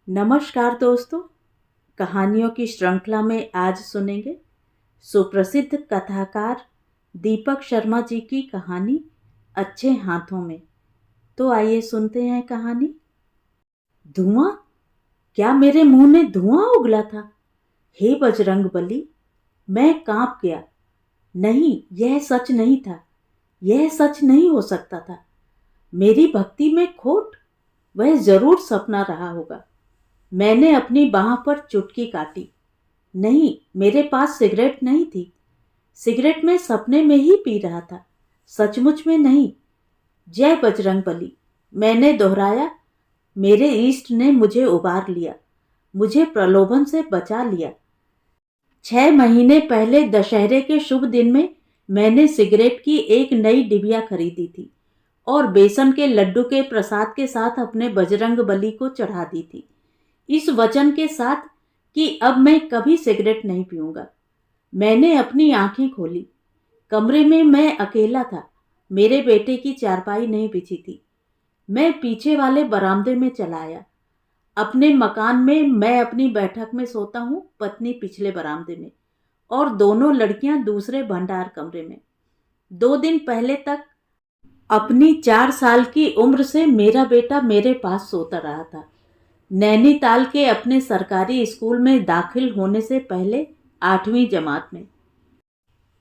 नमस्कार दोस्तों। कहानियों की श्रृंखला में आज सुनेंगे सुप्रसिद्ध कथाकार दीपक शर्मा जी की कहानी अच्छे हाथों में। तो आइए सुनते हैं कहानी। धुआं? क्या मेरे मुंह में धुआं उगला था? हे बजरंगबली, मैं कांप गया। नहीं, यह सच नहीं था। यह सच नहीं हो सकता था। मेरी भक्ति में खोट? वह जरूर सपना रहा होगा। मैंने अपनी बाह पर चुटकी काटी। नहीं, मेरे पास सिगरेट नहीं थी। सिगरेट मैं सपने में ही पी रहा था, सचमुच में नहीं। जय बजरंगबली, मैंने दोहराया। मेरे इष्ट ने मुझे उबार लिया, मुझे प्रलोभन से बचा लिया। 6 महीने पहले दशहरे के शुभ दिन में मैंने सिगरेट की एक नई डिबिया खरीदी थी और बेसन के लड्डू के प्रसाद के साथ अपने बजरंगबली को चढ़ा दी थी, इस वचन के साथ कि अब मैं कभी सिगरेट नहीं पीऊंगा। मैंने अपनी आंखें खोली। कमरे में मैं अकेला था। मेरे बेटे की चारपाई नहीं बिछी थी। मैं पीछे वाले बरामदे में चला आया। अपने मकान में मैं अपनी बैठक में सोता हूँ, पत्नी पिछले बरामदे में और दोनों लड़कियां दूसरे भंडार कमरे में। 2 दिन पहले तक अपनी 4 साल की उम्र से मेरा बेटा मेरे पास सोता रहा था। नैनीताल के अपने सरकारी स्कूल में दाखिल होने से पहले 8वीं जमात में।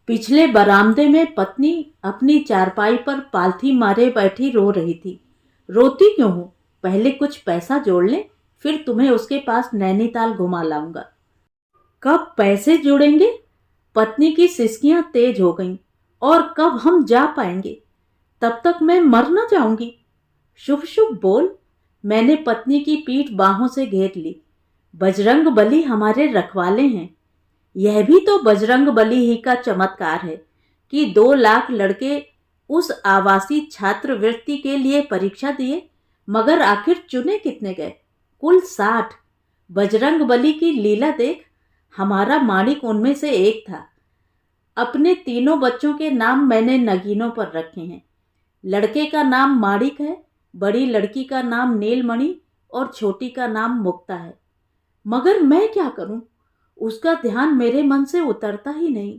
पिछले बरामदे में पत्नी अपनी चारपाई पर पालथी मारे बैठी रो रही थी। रोती क्यों हो? पहले कुछ पैसा जोड़ ले, फिर तुम्हें उसके पास नैनीताल घुमा लाऊंगा। कब पैसे जोड़ेंगे? पत्नी की सिसकियां तेज हो गईं। और कब हम जा पाएंगे? तब तक मैं मर न जाऊंगी। शुभ शुभ बोल। मैंने पत्नी की पीठ बाहों से घेर ली। बजरंगबली हमारे रखवाले हैं। यह भी तो बजरंगबली ही का चमत्कार है कि 2 लाख लड़के उस आवासीय छात्रवृत्ति के लिए परीक्षा दिए, मगर आखिर चुने कितने गए? कुल 60। बजरंगबली की लीला देख। हमारा माणिक उनमें से एक था। अपने तीनों बच्चों के नाम मैंने नगीनों पर रखे हैं। लड़के का नाम माणिक है, बड़ी लड़की का नाम नीलमणि और छोटी का नाम मुक्ता है। मगर मैं क्या करूं? उसका ध्यान मेरे मन से उतरता ही नहीं।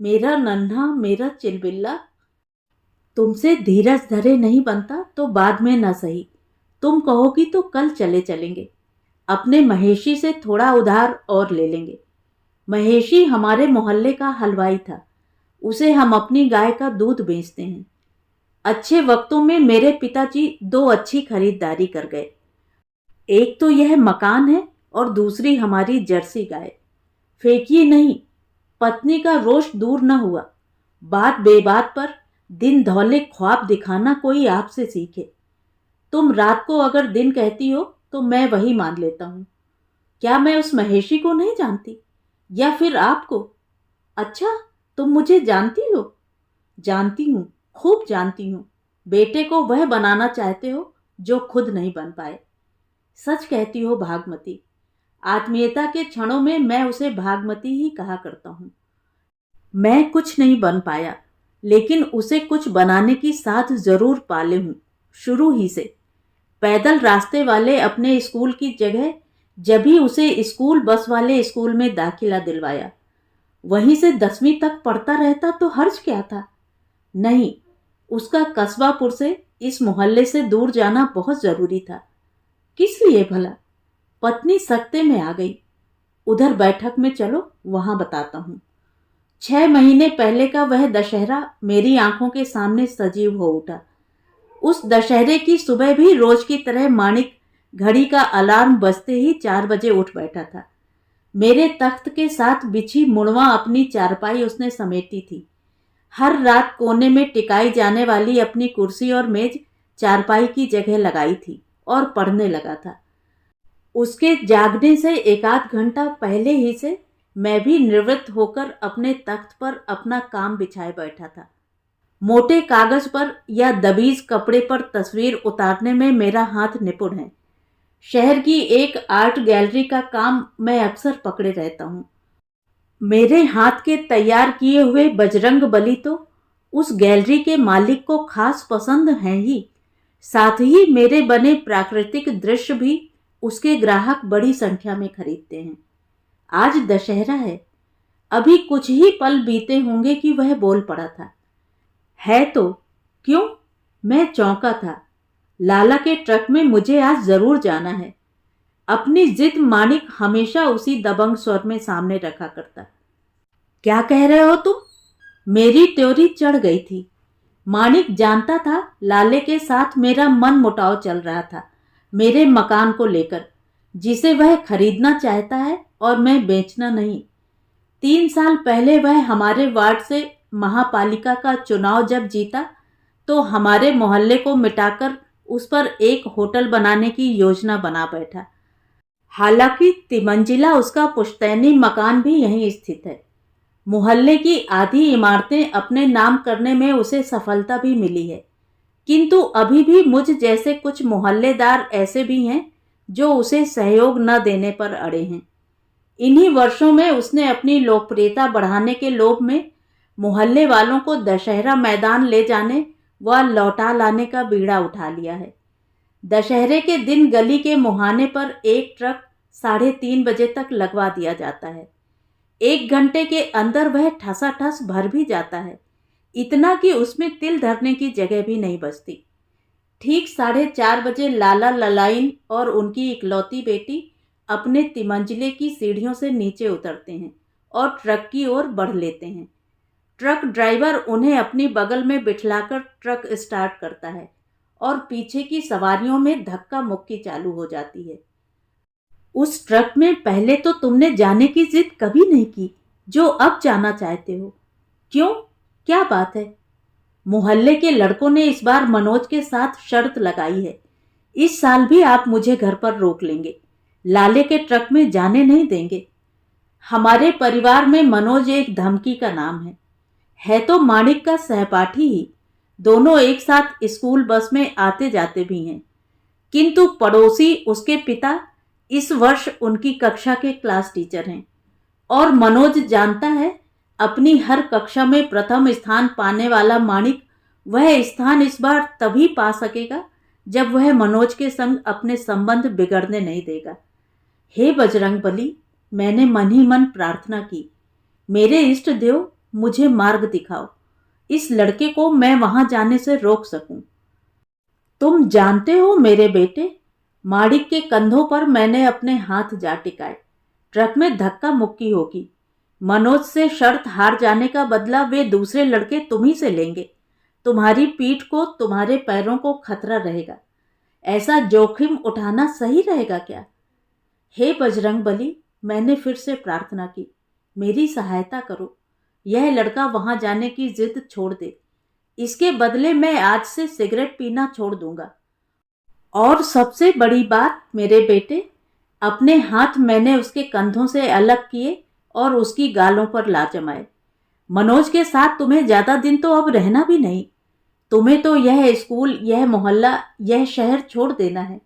मेरा नन्हा, मेरा चिलबिल्ला। तुमसे धीरज धरे नहीं बनता तो बाद में न सही। तुम कहोगी तो कल चले चलेंगे। अपने महेशी से थोड़ा उधार और ले लेंगे। महेशी हमारे मोहल्ले का हलवाई था। उसे हम अपनी गाय का दूध बेचते हैं। अच्छे वक्तों में मेरे पिताजी 2 अच्छी खरीदारी कर गए। एक तो यह मकान है और दूसरी हमारी जर्सी गाय। फेंकिए नहीं। पत्नी का रोष दूर न हुआ। बात बेबात पर दिन धौले ख्वाब दिखाना कोई आपसे सीखे। तुम रात को अगर दिन कहती हो तो मैं वही मान लेता हूं। क्या मैं उस महेशी को नहीं जानती? या फिर आपको? अच्छा, तुम मुझे जानती हो? जानती हूं, खूब जानती हूं। बेटे को वह बनाना चाहते हो जो खुद नहीं बन पाए। सच कहती हो भागमती। आत्मीयता के क्षणों में मैं उसे भागमती ही कहा करता हूं। मैं कुछ नहीं बन पाया, लेकिन उसे कुछ बनाने की साथ जरूर पाले हूं, शुरू ही से। पैदल रास्ते वाले अपने स्कूल की जगह जब ही उसे स्कूल बस वाले स्कूल में दाखिला दिलवाया। वहीं से 10वीं तक पढ़ता रहता तो हर्ज क्या था? नहीं, उसका कस्बापुर से इस मोहल्ले से दूर जाना बहुत जरूरी था। किस लिए भला? पत्नी सकते में आ गई। उधर बैठक में चलो, वहां बताता हूं। 6 महीने पहले का वह दशहरा मेरी आंखों के सामने सजीव हो उठा। उस दशहरे की सुबह भी रोज की तरह माणिक घड़ी का अलार्म बजते ही 4 बजे उठ बैठा था। मेरे तख्त के साथ बिछी मुड़वा अपनी चारपाई उसने समेटी थी। हर रात कोने में टिकाई जाने वाली अपनी कुर्सी और मेज चारपाई की जगह लगाई थी और पढ़ने लगा था। उसके जागने से 1 आध घंटा पहले ही से मैं भी निवृत्त होकर अपने तख्त पर अपना काम बिछाए बैठा था। मोटे कागज पर या दबीज कपड़े पर तस्वीर उतारने में मेरा हाथ निपुण है। शहर की एक आर्ट गैलरी का काम मैं अक्सर पकड़े रहता हूँ। मेरे हाथ के तैयार किए हुए बजरंगबली तो उस गैलरी के मालिक को खास पसंद हैं ही। साथ ही मेरे बने प्राकृतिक दृश्य भी उसके ग्राहक बड़ी संख्या में खरीदते हैं। आज दशहरा है, अभी कुछ ही पल बीते होंगे कि वह बोल पड़ा था। है तो क्यों? मैं चौंका था। लाला के ट्रक में मुझे आज जरूर जाना है। अपनी जिद माणिक हमेशा उसी दबंग स्वर में सामने रखा करता। क्या कह रहे हो तुम? मेरी त्योरी चढ़ गई थी। माणिक जानता था लाले के साथ मेरा मन मुटाव चल रहा था, मेरे मकान को लेकर, जिसे वह खरीदना चाहता है और मैं बेचना नहीं। 3 साल पहले वह हमारे वार्ड से महापालिका का चुनाव जब जीता तो हमारे मोहल्ले को मिटाकर उस पर एक होटल बनाने की योजना बना बैठा। हालांकि तिमंजिला उसका पुश्तैनी मकान भी यहीं स्थित है। मोहल्ले की आधी इमारतें अपने नाम करने में उसे सफलता भी मिली है, किंतु अभी भी मुझ जैसे कुछ मोहल्लेदार ऐसे भी हैं जो उसे सहयोग न देने पर अड़े हैं। इन्हीं वर्षों में उसने अपनी लोकप्रियता बढ़ाने के लोभ में मोहल्ले वालों को दशहरा मैदान ले जाने व लौटा लाने का बीड़ा उठा लिया है। दशहरे के दिन गली के मुहाने पर एक ट्रक 3:30 बजे तक लगवा दिया जाता है। 1 घंटे के अंदर वह ठसाठस भर भी जाता है, इतना कि उसमें तिल धरने की जगह भी नहीं बचती। ठीक 4:30 बजे लाला ललाइन और उनकी इकलौती बेटी अपने तिमंजिले की सीढ़ियों से नीचे उतरते हैं और ट्रक की ओर बढ़ लेते हैं। ट्रक ड्राइवर उन्हें अपनी बगल में बिठलाकर ट्रक स्टार्ट करता है और पीछे की सवारियों में धक्का मुक्की चालू हो जाती है। उस ट्रक में पहले तो तुमने जाने की जिद कभी नहीं की, जो अब जाना चाहते हो। क्यों? क्या बात है? मोहल्ले के लड़कों ने इस बार मनोज के साथ शर्त लगाई है, इस साल भी आप मुझे घर पर रोक लेंगे, लाले के ट्रक में जाने नहीं देंगे। हमारे परिवार में मनोज एक धमकी का नाम है तो माणिक का सहपाठी ही। दोनों एक साथ स्कूल बस में आते जाते भी हैं, किंतु पड़ोसी उसके पिता इस वर्ष उनकी कक्षा के क्लास टीचर हैं और मनोज जानता है अपनी हर कक्षा में प्रथम स्थान पाने वाला माणिक वह स्थान इस बार तभी पा सकेगा जब वह मनोज के संग अपने संबंध बिगड़ने नहीं देगा। हे बजरंगबली, मैंने मन ही मन प्रार्थना की, मेरे इष्ट देव मुझे मार्ग दिखाओ, इस लड़के को मैं वहां जाने से रोक सकूं। तुम जानते हो मेरे बेटे, माणिक के कंधों पर मैंने अपने हाथ जा टिकाए। ट्रक में धक्का मुक्की होगी, मनोज से शर्त हार जाने का बदला वे दूसरे लड़के तुम्ही से लेंगे। तुम्हारी पीठ को, तुम्हारे पैरों को खतरा रहेगा। ऐसा जोखिम उठाना सही रहेगा क्या? हे बजरंगबली, मैंने फिर से प्रार्थना की, मेरी सहायता करो। यह लड़का वहां जाने की जिद छोड़ दे, इसके बदले मैं आज से सिगरेट पीना छोड़ दूंगा। और सबसे बड़ी बात मेरे बेटे, अपने हाथ मैंने उसके कंधों से अलग किए और उसकी गालों पर ला जमाए। मनोज के साथ तुम्हें ज्यादा दिन तो अब रहना भी नहीं। तुम्हें तो यह स्कूल, यह मोहल्ला, यह शहर छोड़ देना है।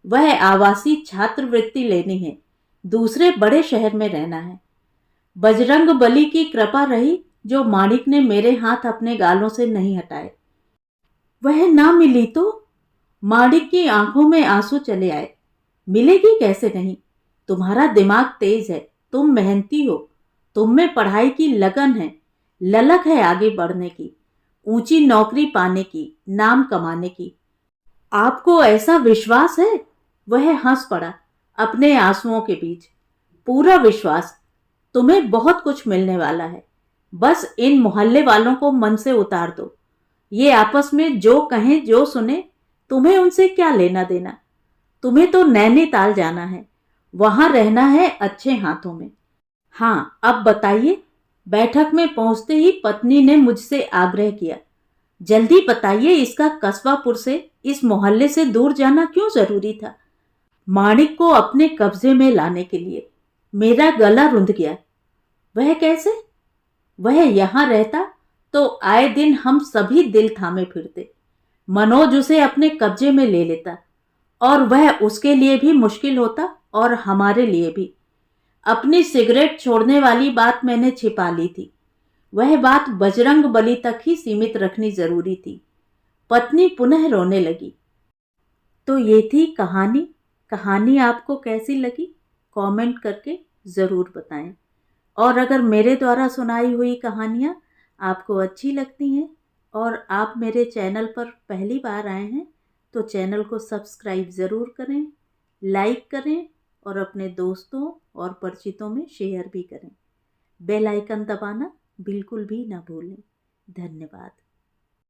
वह आवासीय छात्रवृत्ति लेनी है, दूसरे बड़े शहर में रहना है। बजरंगबली की कृपा रही जो माणिक ने मेरे हाथ अपने गालों से नहीं हटाए। वह ना मिली तो? माणिक की आंखों में आंसू चले आए। मिलेगी कैसे नहीं? तुम्हारा दिमाग तेज है, तुम मेहनती हो, तुम में पढ़ाई की लगन है, ललक है आगे बढ़ने की, ऊंची नौकरी पाने की, नाम कमाने की। आपको ऐसा विश्वास है? वह हंस पड़ा अपने आंसुओं के बीच। पूरा विश्वास। तुम्हें बहुत कुछ मिलने वाला है, बस इन मोहल्ले वालों को मन से उतार दो। ये आपस में जो कहें जो सुने, तुम्हें उनसे क्या लेना देना। तुम्हें तो नैनीताल जाना है, वहां रहना है अच्छे हाथों में। हाँ, अब बताइए। बैठक में पहुंचते ही पत्नी ने मुझसे आग्रह किया, जल्दी बताइए, इसका कस्बापुर से, इस मोहल्ले से दूर जाना क्यों जरूरी था? माणिक को अपने कब्जे में लाने के लिए। मेरा गला रुंध गया। वह कैसे? वह यहां रहता तो आए दिन हम सभी दिल थामे फिरते। मनोज उसे अपने कब्जे में ले लेता और वह उसके लिए भी मुश्किल होता और हमारे लिए भी। अपनी सिगरेट छोड़ने वाली बात मैंने छिपा ली थी, वह बात बजरंगबली तक ही सीमित रखनी जरूरी थी। पत्नी पुनः रोने लगी। तो ये थी कहानी कहानी आपको कैसी लगी कमेंट करके ज़रूर बताएं। और अगर मेरे द्वारा सुनाई हुई कहानियाँ आपको अच्छी लगती हैं और आप मेरे चैनल पर पहली बार आए हैं तो चैनल को सब्सक्राइब ज़रूर करें, लाइक करें और अपने दोस्तों और परिचितों में शेयर भी करें। बेल आइकन दबाना बिल्कुल भी ना भूलें। धन्यवाद।